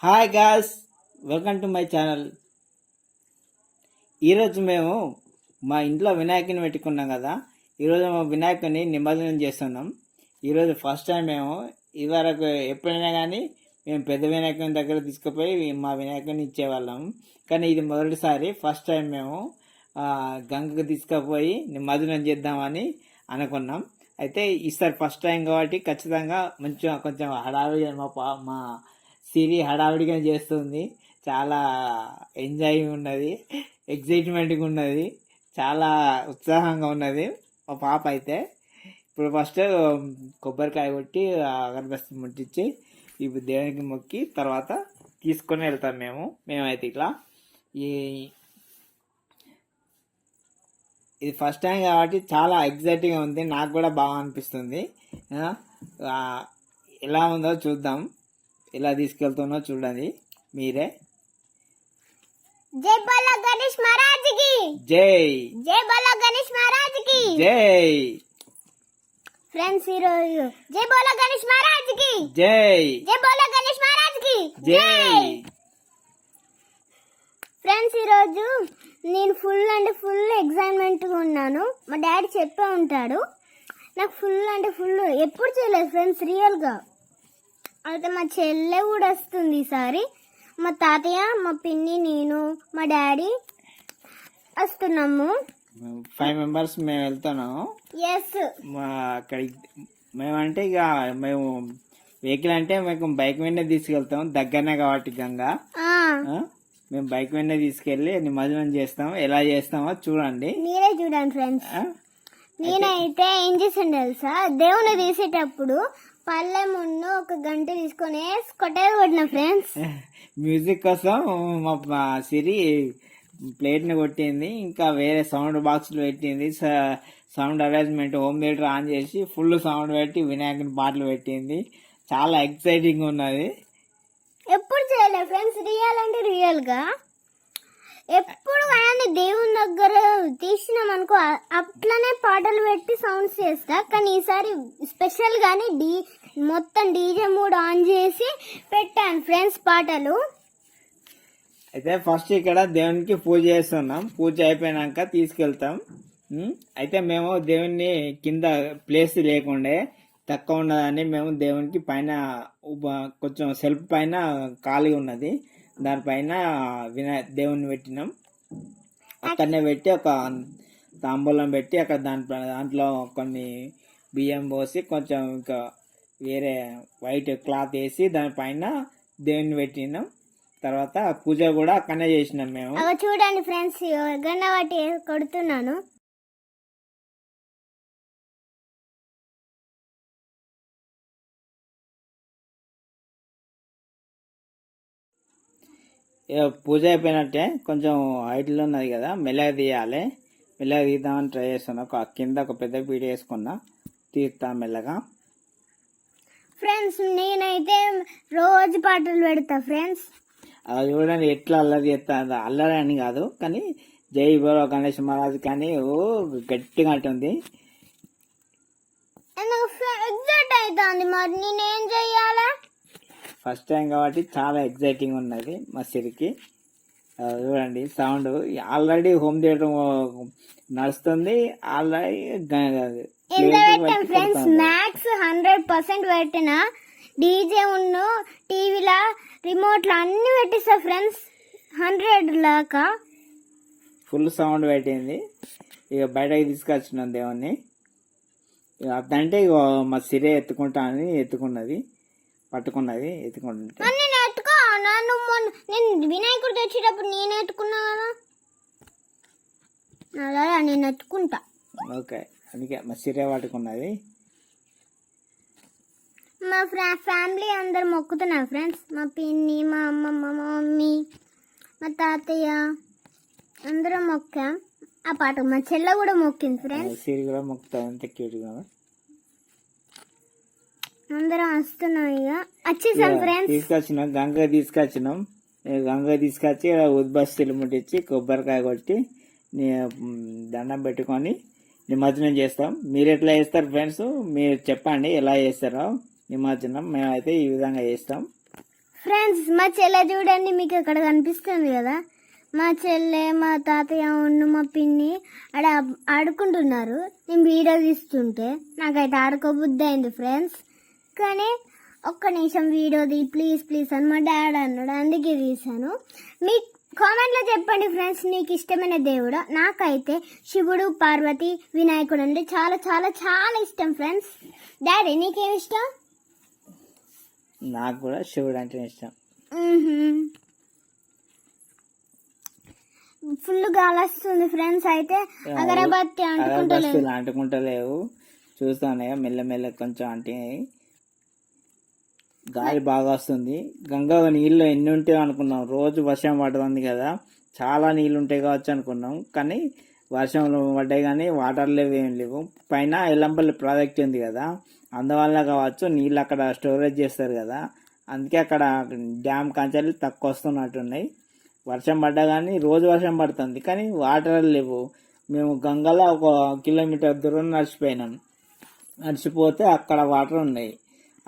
Hi guys, welcome to my channel. ఈరోజు మేము మా ఇంట్లో వినాయకుని పెట్టుకున్నాం కదా. ఈరోజు మా వినాయకుని నిమజ్జనం చేస్తున్నాం. ఈరోజు ఫస్ట్ టైం మేము ఇదివరకు ఎప్పుడైనా కానీ మేము పెద్ద వినాయకుని దగ్గర తీసుకుపోయి మా వినాయకుని ఇచ్చేవాళ్ళం. కానీ ఇది మొదటిసారి ఫస్ట్ టైం మేము గంగకు తీసుకుపోయి నిమజ్జనం చేద్దామని అనుకున్నాం. అయితే ఈసారి ఫస్ట్ టైం కాబట్టి ఖచ్చితంగా కొంచెం హడావిడి మా సిరి హడావిడిగా చేస్తుంది. చాలా ఎంజాయ్ ఉన్నది, ఎగ్జైట్మెంట్గా ఉన్నది, చాలా ఉత్సాహంగా ఉన్నది మా పాప అయితే. ఇప్పుడు ఫస్ట్ కొబ్బరికాయ కొట్టి అగరబత్తి ముట్టించి ఇప్పుడు దేవునికి మొక్కి తర్వాత తీసుకొని వెళ్తాం మేమైతే ఇట్లా. ఇది ఫస్ట్ టైం కాబట్టి చాలా ఎగ్జైటింగ్గా ఉంది. నాకు కూడా బాగా అనిపిస్తుంది. ఎలా ఉందో చూద్దాం, ఎలా తీసుకెళ్తున్నా చూడండి మీరే. జై బోలో గణేష్ మహారాజ్ కి జై, జై బోలో గణేష్ మహారాజ్ కి జై. ఫ్రెండ్స్ ఈరోజు జై బోలో గణేష్ మహారాజ్ కి జై, జై బోలో గణేష్ మహారాజ్ కి జై. ఫ్రెండ్స్ ఈరోజు నేను ఫుల్ ఎగ్జైట్మెంట్ గా ఉన్నాను. మా డాడీ చెప్పే ఉంటాడు. నాకు ఫుల్ ఎప్పుడు చేయలేదు ఫ్రెండ్స్ రియల్ గా. అయితే మా చెల్లె కూడా వస్తుంది ఈసారి. మా తాతయ్య, మా పిన్ని, నేను, మా డాడీ వస్తున్నాము. 5 మెంబర్స్ మేము వెళ్తున్నాము. ఎస్, అక్కడికి మేమంటే ఇక మేము వెహికల్ అంటే మేము బైక్ మీదనే తీసుకెళ్తాం, దగ్గరనే కాబట్టి గంగా. మేము బైక్ మీదనే తీసుకెళ్లి నిమజ్జనం చేస్తాం. ఎలా చేస్తామో చూడండి, మీరే చూడండి ఫ్రెండ్స్. నేనైతే ఏం చేసాను తెలుసా, దేవుని తీసేటప్పుడు పల్లె ముందు ఒక గంట తీసుకొని కొట్టేది కొట్టిన ఫ్రెండ్స్. మ్యూజిక్ కోసం మా సిరి ప్లేట్ ని కొట్టింది, ఇంకా వేరే సౌండ్ బాక్స్లు పెట్టింది, sound arrangement home theatre on చేసి ఫుల్ సౌండ్ పెట్టి వినాయకుని పాటలు పెట్టింది. చాలా ఎక్సైటింగ్ ఉన్నది. ఎప్పుడు చేయలేదు ఫ్రెండ్స్, రియల్ అంటే రియల్ గా. ఎప్పుడు కానీ దేవుని దగ్గర తీసినాం అనుకో అట్లనే పాటలు పెట్టి సౌండ్స్ చేస్తా. కానీ ఈసారి స్పెషల్ గానీ మొత్తం డీజే మూడ్ ఆన్ చేసి పెట్టాను ఫ్రెండ్స్ పాటలు. అయితే ఫస్ట్ ఇక్కడ దేవునికి పూజ చేస్తున్నాం. పూజ అయిపోయినాక తీసుకెళ్తాం. అయితే మేము దేవుణ్ణి కింద ప్లేస్ లేకుండే తక్కువ ఉన్నదని మేము దేవునికి పైన కొంచెం సెల్ఫ్ పైన ఖాళీ ఉన్నది, దానిపైన దేవుణ్ణి పెట్టినాం. అక్కడనే పెట్టి ఒక తాంబూలం పెట్టి అక్కడ దాంట్లో కొన్ని బియ్యం పోసి కొంచెం ఇంకా వేరే వైట్ క్లాత్ వేసి దానిపైన దేవుణ్ణి పెట్టినాం. తర్వాత పూజ కూడా అక్కడనే చేసినాం మేము. చూడండి ఫ్రెండ్స్, గన్నవాటి కొడుతున్నాను. పూజ అయిపోయినట్టే కొంచెం హైట్లో ఉన్నది కదా, మెల్లగా తీయాలి. మెల్లగా తీద్దామని ట్రై చేస్తున్నా. కింద ఒక పెద్ద పీట వేసుకున్నా, తీస్తా మెల్లగా. ఫ్రెండ్స్ నేనైతే రోజు పాటలు పెడతా ఫ్రెండ్స్. అది చూడండి ఎట్లా అల్లరి చేస్తా. అల్లరి అని కాదు కానీ జై బోలో గణేష్ మహారాజ్ కానీ గట్టిగా అంటుంది. ఎగ్జైట్ అవుతుంది, మరి నేనేం చెయ్యాలా? ఫస్ట్ టైం కాబట్టి చాలా ఎగ్జైటింగ్ ఉన్నది మా సిరికి. చూడండి సౌండ్ ఆల్రెడీ హోమ్ థియేటర్ నడుస్తుంది. ఆల్రెడీ ఫ్రెండ్స్ మ్యాక్స్ 100% పెట్టిన డీజే ఉన్న టీవీలా రిమోట్ లో అన్ని పెట్టిస్తా ఫ్రెండ్స్. 100 లాగా ఫుల్ సౌండ్ పెట్టింది. ఇక బయటకి తీసుకొచ్చినాం దేవుణ్ణి. అదంటే ఇక మా సిరే ఎత్తుకుంటా అని పట్టుకున్నది ఎత్తుకుంటే. నేను వినాయకుడు తెచ్చేటప్పుడు నేను ఎత్తుకున్నా కదా, అలా నేను ఎత్తుకుంటా. ఓకే, అందుకే మా సిరే పట్టుకున్నది. మా ఫ్యామిలీ అందరు మొక్కుతున్నారు ఫ్రెండ్స్. మా పిన్ని, మా అమ్మమ్మ, మా మమ్మీ, మా తాతయ్య అందరం మొక్కాం. ఆ పాట మా చెల్ల కూడా మొక్కింది ఫ్రెండ్స్. సిరి కూడా మొక్కుతా, ఎంత క్యూట్ గా. అందరం వస్తున్నాం, ఇక వచ్చేసాం ఫ్రెండ్స్. తీసుకొచ్చినాం గంగ తీసుకొచ్చి ఉద్బస్తీలు ముట్టించి కొబ్బరికాయ కొట్టి దండం పెట్టుకొని నిమజ్జనం చేస్తాం. మీరు ఎట్లా చేస్తారు ఫ్రెండ్స్? మీరు చెప్పండి ఎలా చేస్తారో నిమజ్జనం. మేమైతే ఈ విధంగా చేస్తాం. ఫ్రెండ్స్ మా చెల్లె చూడండి, మీకు ఇక్కడ కనిపిస్తుంది కదా, మా చెల్లె మా తాతయ్య ఉన్ను మా పిన్ని ఆడ ఆడుకుంటున్నారు. నేను వీడియో తీస్తుంటే నాకైతే ఆడుకోబుద్ధి అయింది ఫ్రెండ్స్. కానీ ఒక్క నిమిషం వీడియోది ప్లీజ్ ప్లీజ్ అని మా డాడీ అన్నాడు, అందుకే తీశాను. మీ కామెంట్లో చెప్పండి ఫ్రెండ్స్, నీకు ఇష్టమైన దేవుడు. నాకైతే శివుడు, పార్వతి, వినాయకుడు అంటే చాలా చాలా చాలా ఇష్టం ఫ్రెండ్స్. డాడీ నీకేమి ఇష్టం? నాకు కూడా శివుడు అంటే ఇష్టం. ఫుల్ గాలి వస్తుంది ఫ్రెండ్స్. అయితే అగరబత్తి అంటుకుంటలేవు, చూస్తానే మెల్లమెల్ల కొంచెం అంటే గాలి బాగా వస్తుంది. గంగా నీళ్ళు ఎన్ని ఉంటాయో అనుకున్నాం, రోజు వర్షం పడుతుంది కదా, చాలా నీళ్ళు ఉంటాయి కావచ్చు అనుకున్నాం. కానీ వర్షంలో పడ్డాయి కానీ వాటర్ లేవు, ఏం లేవు. పైన ఎల్లంపల్లి ప్రాజెక్ట్ ఉంది కదా, అందువల్ల కావచ్చు నీళ్ళు అక్కడ స్టోరేజ్ చేస్తారు కదా, అందుకే అక్కడ డ్యామ్ కంచెలు తక్కువ వస్తున్నట్టున్నాయి. వర్షం పడ్డా కానీ రోజు వర్షం పడుతుంది కానీ వాటర్ లేవు. మేము గంగలో 1 కిలోమీటర్ దూరం నడిచిపోతే అక్కడ వాటర్ ఉన్నాయి.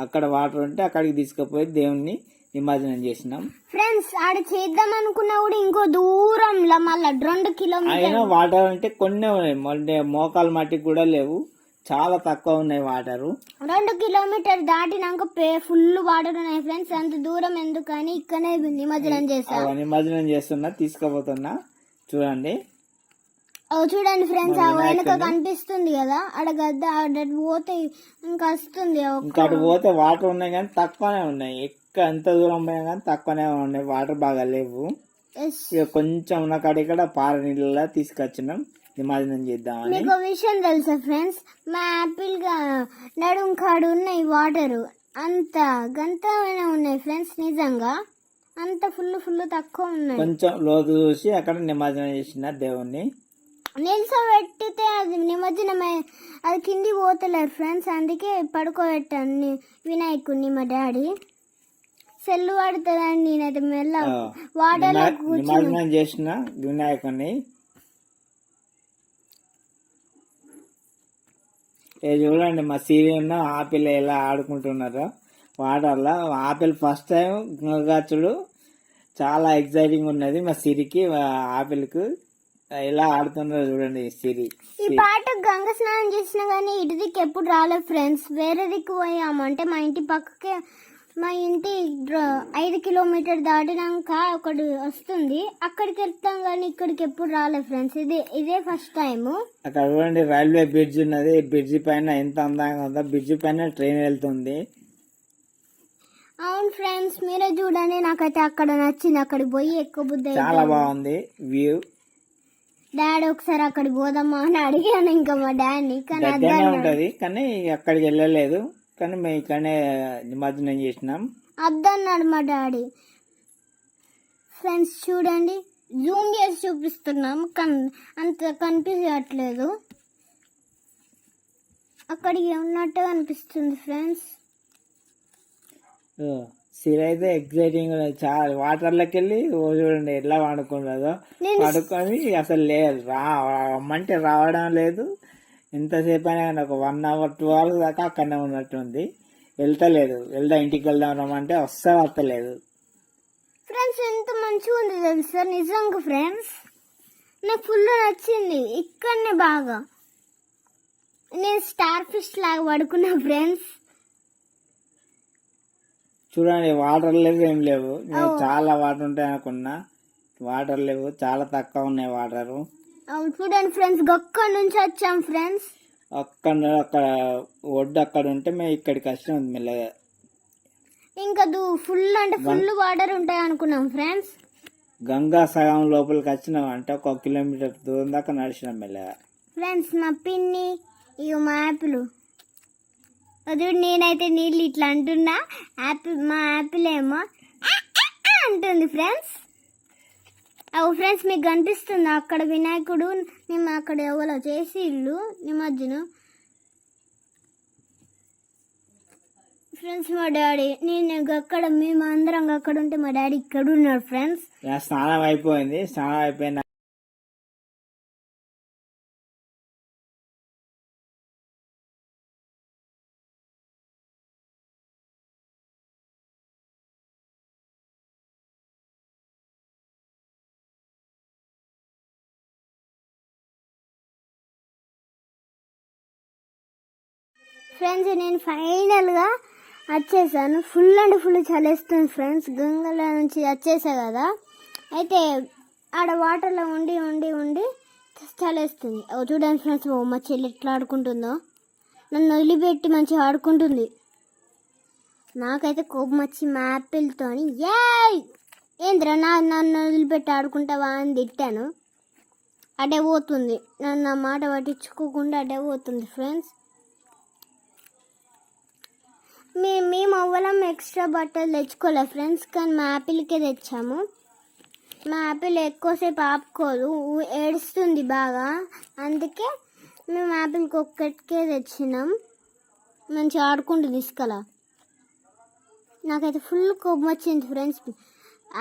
అక్కడ వాటర్ ఉంటే అక్కడికి తీసుకుపోయి దేవుణ్ణి నిమజ్జనం చేసినాం ఫ్రెండ్స్. ఆడ చేద్దాం అనుకున్నా కూడా ఇంకో దూరంలో మళ్ళీ 2 కిలోమీటర్ అయినా వాటర్ అంటే కొన్ని ఉన్నాయి, మోకాలు మట్టికి కూడా లేవు, చాలా తక్కువ ఉన్నాయి వాటరు. 2 కిలోమీటర్ దాటినాక ఫుల్ వాటర్ ఉన్నాయి ఫ్రెండ్స్. అంత దూరం ఎందుకని ఇక్కడనే నిమజ్జనం చేస్తాను. నిమజ్జనం చేస్తున్నా, తీసుకుపోతున్నా చూడండి. చూడండి ఫ్రెండ్స్, ఆ వెనక కనిపిస్తుంది కదా, ఆడ గద్ద ఆడ పోతే ఇంకా వస్తుంది. ఇంకా అటు పోతే వాటర్ ఉన్నాయి కానీ తక్కువనే ఉన్నాయి, ఎంత దూరం పోయినా కానీ తక్కువనే ఉన్నాయి, వాటర్ బాగా లేవు. ఇక కొంచెం ఉన్న కాడ ఇక్కడ పార నీళ్ళ తీసుకొచ్చినాం, నిమజ్జనం చేద్దామని. మీకు విషయం తెలుసా ఫ్రెండ్స్, మా యాపిల్ నడుం కాడు ఉన్నాయి వాటర్, అంత గంతమైన ఉన్నాయి ఫ్రెండ్స్. నిజంగా అంత ఫుల్ తక్కువ ఉన్నాయి. కొంచెం లోతు చూసి అక్కడ నిమజ్జనం చేసిన దేవుణ్ణి నిల్చోబెట్టితే అది నిమజ్జనమే, అది కింది పోతలేరు ఫ్రెండ్స్. అందుకే పడుకోబెట్టాను వినాయకుడిని. మా డాడీ సెల్లు పడుతుందని నేనైతే మెల్ల వాటర్ నిమజ్జనం చేసిన వినాయకుడిని. చూడండి మా సీరియల్ ఆపిల్ ఎలా ఆడుకుంటున్నారో వాటర్లో. ఆపిల్ ఫస్ట్ టైం గంగగాచుడు చాలా ఎక్సైటింగ్ ఉన్నది మా సిరికి, ఆపిల్కు ఎలా ఆడుతున్నారో చూడండి. సిరి ఈ పాట గంగ స్నానం చేసినా కానీ ఇటు దిక్కు ఎప్పుడు రాలేదు ఫ్రెండ్స్. వేరే దిక్కు పోయాము, అంటే మా ఇంటి పక్కకే, మా ఇంటి 5 కిలోమీటర్ దాటినాక ఒకటి వస్తుంది, అక్కడికి వెళ్తాం కానీ ఇక్కడికి ఎప్పుడు రాలేదు ఫ్రెండ్స్. ఇదే ఫస్ట్ టైము. అక్కడ చూడండి రైల్వే బ్రిడ్జ్ ఉన్నది, బ్రిడ్జి పైన ఎంత అందంగా ఉందో, బ్రిడ్జి పైన ట్రైన్ వెళ్తుంది. అవును ఫ్రెండ్స్, మీరే చూడండి, నాకైతే అక్కడ నచ్చింది, అక్కడికి పోయి ఎక్కువ బుద్ధి చాలా బాగుంది వ్యూ. డాడీ ఒకసారి అక్కడికి పోదామా అని అడిగాను ఇంకా మా డాడీని, కానీ ఉంటది కానీ అక్కడికి వెళ్ళలేదు, కానీ మేము ఇక్కడనే నిమజ్జనం చేసినాం. అద్దన్నాడు మా డాడీ. ఫ్రెండ్స్ చూడండి, జూమ్ చేసి చూపిస్తున్నాం, అంత కనిపించట్లేదు, అక్కడికి ఉన్నట్టుగా అనిపిస్తుంది ఫ్రెండ్స్. సిరి అయితే ఎగ్జైటింగ్ చాలా, వాటర్లోకి వెళ్ళి చూడండి ఎట్లా పడుకున్నదో, పడుకొని అసలు లేదు రమ్మంటే రావడం లేదు. ఎంతసేపు అయినా కానీ ఒక 1 hour 2 hours దాకా అక్కడనే ఉన్నట్టుంది, వెళ్తలేదు. ఇంటికి వెళ్దాం రమ్మంటే వస్తలేదు. ఫ్రెండ్స్ ఎంత మంచిగా ఉంది తెలుసా నిజంగా ఫ్రెండ్స్, నాకు ఫుల్ నచ్చింది. ఇక్కడనే బాగా నేను స్టార్ ఫిష్ లాగా పడుకున్నా ఫ్రెండ్స్. చూడండి వాటర్ లేవు, ఏం లేవు. నేను చాలా వాటర్ ఉంటాయి అనుకున్నా, వాటర్ లేవు, చాలా తక్కువ ఉన్నాయి వాటరు. చూడండి ఫ్రెండ్స్, అక్కడ నుంచి వచ్చాం ఫ్రెండ్స్. అక్కడ ఒడ్డు అక్కడ ఉంటే మేము ఇక్కడికి వచ్చినాం మెల్లగా. ఇంకా ఫుల్ అంటే ఫుల్ వాటర్ ఉంటాయి అనుకున్నాం ఫ్రెండ్స్. గంగా సగం లోపలికి వచ్చినాం అంటే 1 కిలోమీటర్ దూరం దాకా నడిచినాం మెల్లగా. ఫ్రెండ్స్ మా పిన్ని ఇక మా యాపిల్ అది, నేనైతే నీళ్ళు ఇట్లా అంటున్నా, మా యాపిల్ ఏమో అంటుంది ఫ్రెండ్స్. ఫ్రెండ్స్ మీకు కనిపిస్తుంది అక్కడ వినాయకుడు, మేము అక్కడ ఎవరో చేసి ఇల్లు నిమజ్జనం. ఫ్రెండ్స్ మా డాడీ, నేను అక్కడ, మేము అందరం అక్కడ ఉంటే మా డాడీ ఇక్కడ ఉన్నాడు ఫ్రెండ్స్. స్నానం అయిపోయింది. ఫ్రెండ్స్ నేను ఫైనల్గా వచ్చేసాను. ఫుల్ అండ్ ఫుల్ చలేస్తుంది ఫ్రెండ్స్. గంగల నుంచి వచ్చేసా కదా, అయితే ఆడ వాటర్లో ఉండి ఉండి ఉండి చలేస్తుంది. చూడండి ఫ్రెండ్స్, మా చెల్లి ఎట్లా ఆడుకుంటుందో, నన్ను వదిలిపెట్టి మంచిగా ఆడుకుంటుంది. నాకైతే కోపం వచ్చి మా యాపిల్తో ఏంద్రా నన్ను వదిలిపెట్టి ఆడుకుంటావా అని తిట్టాను. అడే పోతుంది, నన్ను ఆ మాట పట్టించుకోకుండా అడే పోతుంది ఫ్రెండ్స్. మేము అవ్వలం ఎక్స్ట్రా బట్టలు తెచ్చుకోలే ఫ్రెండ్స్, కానీ మా యాపిల్కే తెచ్చాము. మా యాపిల్ ఎక్కువసేపు ఆపుకోదు, ఏడుస్తుంది బాగా, అందుకే మేము యాపిల్కి ఒక్కటికే తెచ్చినాం. మంచిగా ఆడుకుంటుంది ఇసుకలా. నాకైతే ఫుల్ కోపం వచ్చింది ఫ్రెండ్స్.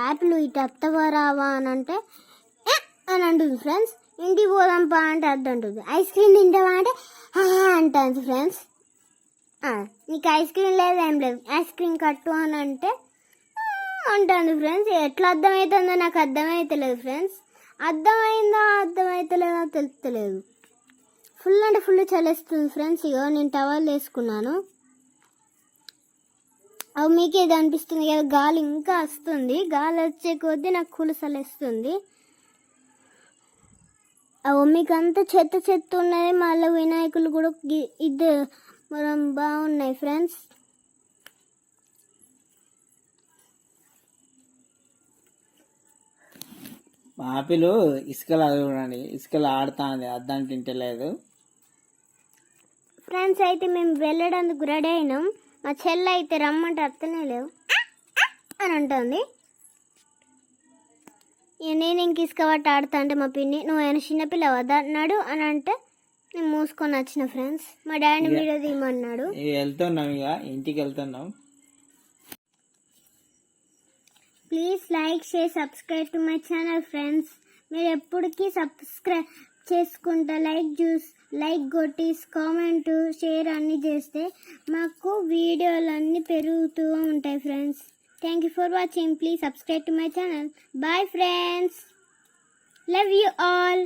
యాపిల్ ఇటు అత్తవా రావా అని అంటే అని అంటుంది ఫ్రెండ్స్. ఇంటికి పోదాంపా అంటే అర్థం అంటుంది. ఐస్ క్రీమ్ తింటావా అంటే అంటుంది ఫ్రెండ్స్. నీకు ఐస్ క్రీమ్ లేదు ఏం లేదు, ఐస్ క్రీమ్ కట్టు అని అంటే అంటాను ఫ్రెండ్స్. ఎట్లా అర్థమవుతుందో నాకు అర్థమవుతలేదు ఫ్రెండ్స్. అర్థమవుతలేదో తెలుస్తలేదు. ఫుల్ అంటే ఫుల్ చలేస్తుంది ఫ్రెండ్స్. ఇగో నేను టవల్ వేసుకున్నాను. అవి మీకు ఏదో అనిపిస్తుంది కదా, గాలి ఇంకా వస్తుంది. గాలి వచ్చే కొద్దీ నాకు కులసలేస్తుంది. అవి మీకు అంతా చెత్త ఉన్నది. మళ్ళీ వినాయకులు కూడా ఇద్దరు మనం బాగున్నాయి ఫ్రెండ్స్. మా ఆపిల్ ఇసుకలు చూడండి, ఇసుకలు ఆడుతుంది, అద్దాన్ని తింటలేదు ఫ్రెండ్స్. అయితే మేము వెళ్ళడానికి రెడీ అయినాం. మా చెల్లి అయితే రమ్మంటే అత్తనే లేవు అని అంటుంది. నేను ఇంక ఇసుక పట్టి ఆడుతా అంటే మా పిన్ని, నువ్వు ఆయన చిన్నపిల్ల వద్దన్నాడు అని అంటే నేను మూసుకొని వచ్చిన ఫ్రెండ్స్. మా డాడీ వీడియో తీయమన్నాడు. వెళ్తున్నాం, ఇక ఇంటికి వెళ్తున్నాం. Please like share subscribe to my channel friends. మీరు ఎప్పటికీ సబ్స్క్రైబ్ చేసుకుంటా లైక్ కొట్టి కామెంట్ షేర్ అన్నీ చేస్తే మాకు వీడియోలు అన్నీ పెరుగుతూ ఉంటాయి friends. Thank you for watching. Please subscribe to my channel. Bye friends. Love you all.